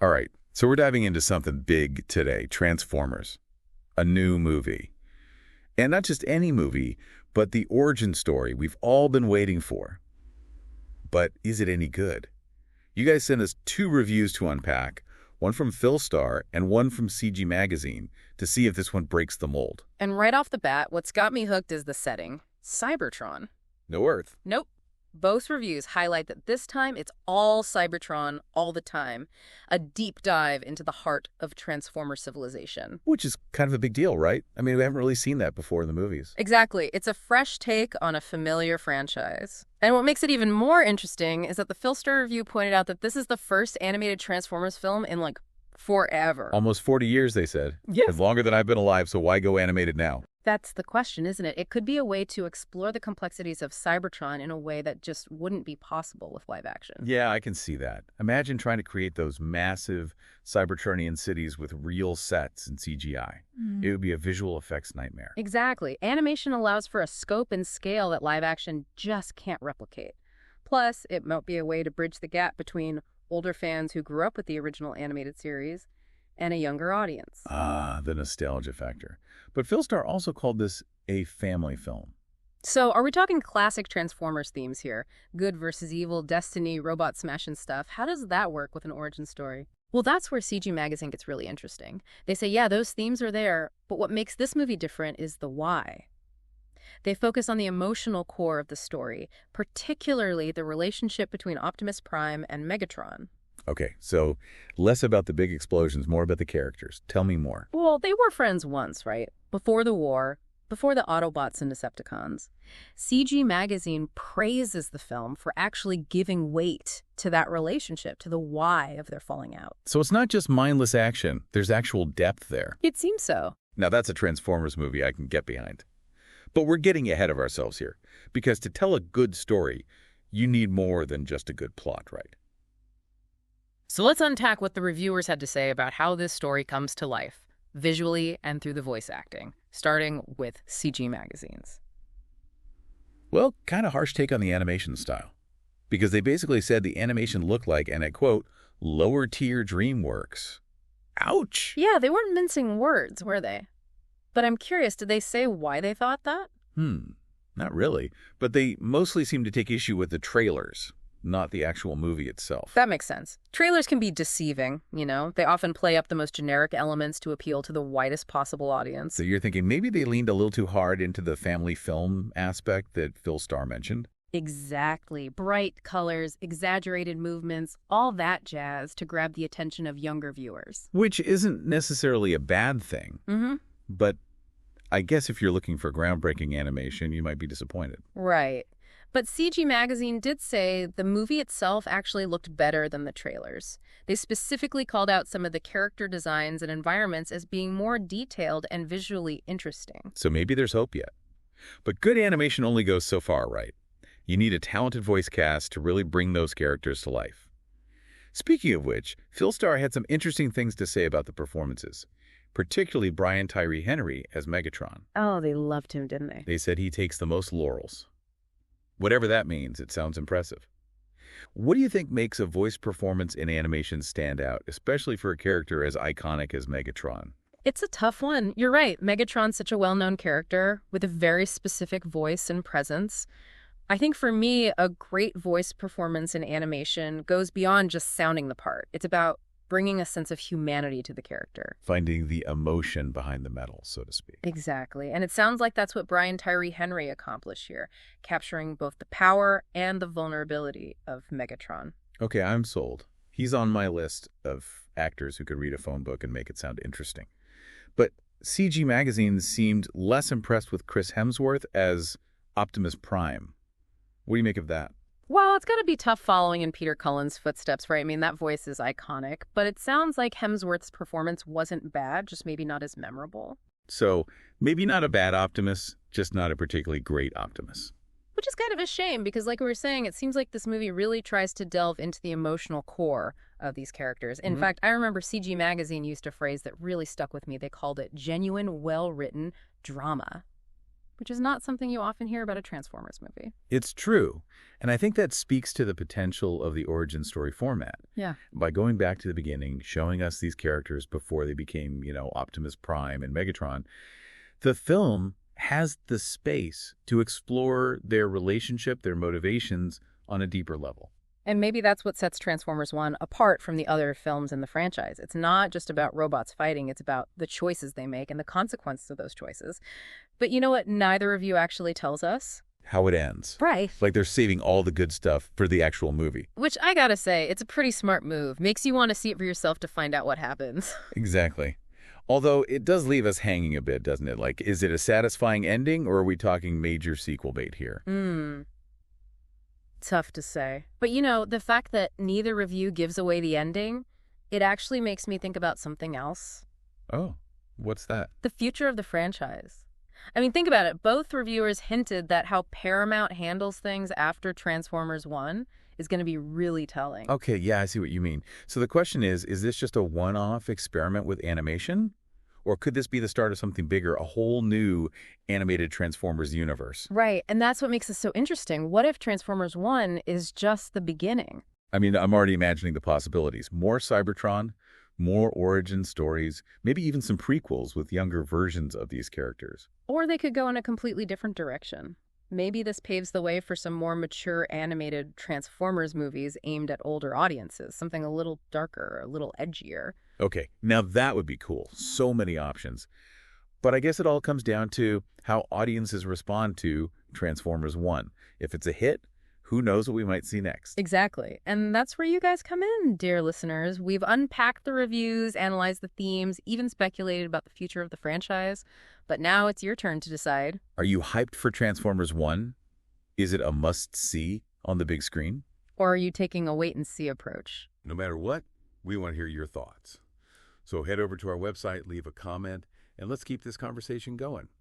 All right, so we're diving into something big today, Transformers, a new movie. And not just any movie, but the origin story we've all been waiting for. But is it any good? You guys sent us 2 reviews to unpack, one from PhilStar and one from CG Magazine, to see if this one breaks the mold. And right off the bat, what's got me hooked is the setting. Cybertron. No Earth. Nope. Both reviews highlight that this time it's all Cybertron all the time. A deep dive into the heart of Transformer civilization. Which is kind of a big deal, right? I mean, we haven't really seen that before in the movies. Exactly. It's a fresh take on a familiar franchise. And what makes it even more interesting is that the PhilStar review pointed out that this is the first animated Transformers film in, forever. Almost 40 years, they said. Yes. Longer than I've been alive, so why go animated now? That's the question, isn't it? It could be a way to explore the complexities of Cybertron in a way that just wouldn't be possible with live action. Yeah, I can see that. Imagine trying to create those massive Cybertronian cities with real sets and CGI. It would be a visual effects nightmare. Exactly. Animation allows for a scope and scale that live action just can't replicate. Plus, it might be a way to bridge the gap between older fans who grew up with the original animated series and a younger audience. Ah, the nostalgia factor. But PhilStar also called this a family film. So, are we talking classic Transformers themes here? Good versus evil, destiny, robot smashing stuff. How does that work with an origin story? Well, that's where CG Magazine gets really interesting. They say, yeah, those themes are there, but what makes this movie different is the why. They focus on the emotional core of the story, particularly the relationship between Optimus Prime and Megatron. Okay, so less about the big explosions, more about the characters. Tell me more. Well, they were friends once, right? Before the war, before the Autobots and Decepticons. CG Magazine praises the film for actually giving weight to that relationship, to the why of their falling out. So it's not just mindless action. There's actual depth there. It seems so. Now that's a Transformers movie I can get behind. But we're getting ahead of ourselves here, because to tell a good story, you need more than just a good plot, right? So let's unpack what the reviewers had to say about how this story comes to life, visually and through the voice acting, starting with CG Magazine's. Well, kind of harsh take on the animation style, because they basically said the animation looked like, and I quote, lower-tier DreamWorks. Ouch! Yeah, they weren't mincing words, were they? But I'm curious, did they say why they thought that? Not really. But they mostly seem to take issue with the trailers, not the actual movie itself. That makes sense. Trailers can be deceiving, you know? They often play up the most generic elements to appeal to the widest possible audience. So you're thinking maybe they leaned a little too hard into the family film aspect that PhilStar mentioned? Exactly. Bright colors, exaggerated movements, all that jazz to grab the attention of younger viewers. Which isn't necessarily a bad thing. But I guess if you're looking for groundbreaking animation, you might be disappointed. Right. But CG Magazine did say the movie itself actually looked better than the trailers. They specifically called out some of the character designs and environments as being more detailed and visually interesting. So maybe there's hope yet. But good animation only goes so far, right? You need a talented voice cast to really bring those characters to life. Speaking of which, PhilStar had some interesting things to say about the performances, particularly Brian Tyree Henry as Megatron. Oh, they loved him, didn't they? They said he takes the most laurels. Whatever that means, it sounds impressive. What do you think makes a voice performance in animation stand out, especially for a character as iconic as Megatron? It's a tough one. You're right. Megatron's such a well-known character with a very specific voice and presence. I think for me, a great voice performance in animation goes beyond just sounding the part. It's about bringing a sense of humanity to the character. Finding the emotion behind the metal, so to speak. Exactly. And it sounds like that's what Brian Tyree Henry accomplished here, capturing both the power and the vulnerability of Megatron. Okay, I'm sold. He's on my list of actors who could read a phone book and make it sound interesting. But CG Magazine seemed less impressed with Chris Hemsworth as Optimus Prime. What do you make of that? Well, it's got to be tough following in Peter Cullen's footsteps, right? I mean, that voice is iconic, but it sounds like Hemsworth's performance wasn't bad, just maybe not as memorable. So, maybe not a bad Optimus, just not a particularly great Optimus. Which is kind of a shame, because like we were saying, it seems like this movie really tries to delve into the emotional core of these characters. In fact, I remember CG Magazine used a phrase that really stuck with me. They called it genuine, well-written drama. which is not something you often hear about a Transformers movie. It's true, and I think that speaks to the potential of the origin story format. Yeah. By going back to the beginning, showing us these characters before they became, Optimus Prime and Megatron, the film has the space to explore their relationship, their motivations on a deeper level. And maybe that's what sets Transformers 1 apart from the other films in the franchise. It's not just about robots fighting, it's about the choices they make and the consequences of those choices. But you know what neither of you actually tells us? How it ends. Right. Like they're saving all the good stuff for the actual movie. Which I gotta say, it's a pretty smart move. Makes you want to see it for yourself to find out what happens. Exactly. Although it does leave us hanging a bit, doesn't it? Like, is it a satisfying ending, or are we talking major sequel bait here? Tough to say. But the fact that neither review gives away the ending, it actually makes me think about something else. Oh, what's that? The future of the franchise. I mean, think about it. Both reviewers hinted that how Paramount handles things after Transformers 1 is going to be really telling. Okay, yeah, I see what you mean. So the question is this just a one-off experiment with animation? Or could this be the start of something bigger, a whole new animated Transformers universe? Right, and that's what makes this so interesting. What if Transformers 1 is just the beginning? I mean, I'm already imagining the possibilities. More Cybertron, more origin stories, maybe even some prequels with younger versions of these characters. Or they could go in a completely different direction. Maybe this paves the way for some more mature animated Transformers movies aimed at older audiences, something a little darker, a little edgier. Okay, now that would be cool. So many options. But I guess it all comes down to how audiences respond to Transformers 1. If it's a hit, who knows what we might see next? Exactly. And that's where you guys come in, dear listeners. We've unpacked the reviews, analyzed the themes, even speculated about the future of the franchise. But now it's your turn to decide. Are you hyped for Transformers 1? Is it a must-see on the big screen? Or are you taking a wait-and-see approach? No matter what, we want to hear your thoughts. So head over to our website, leave a comment, and let's keep this conversation going.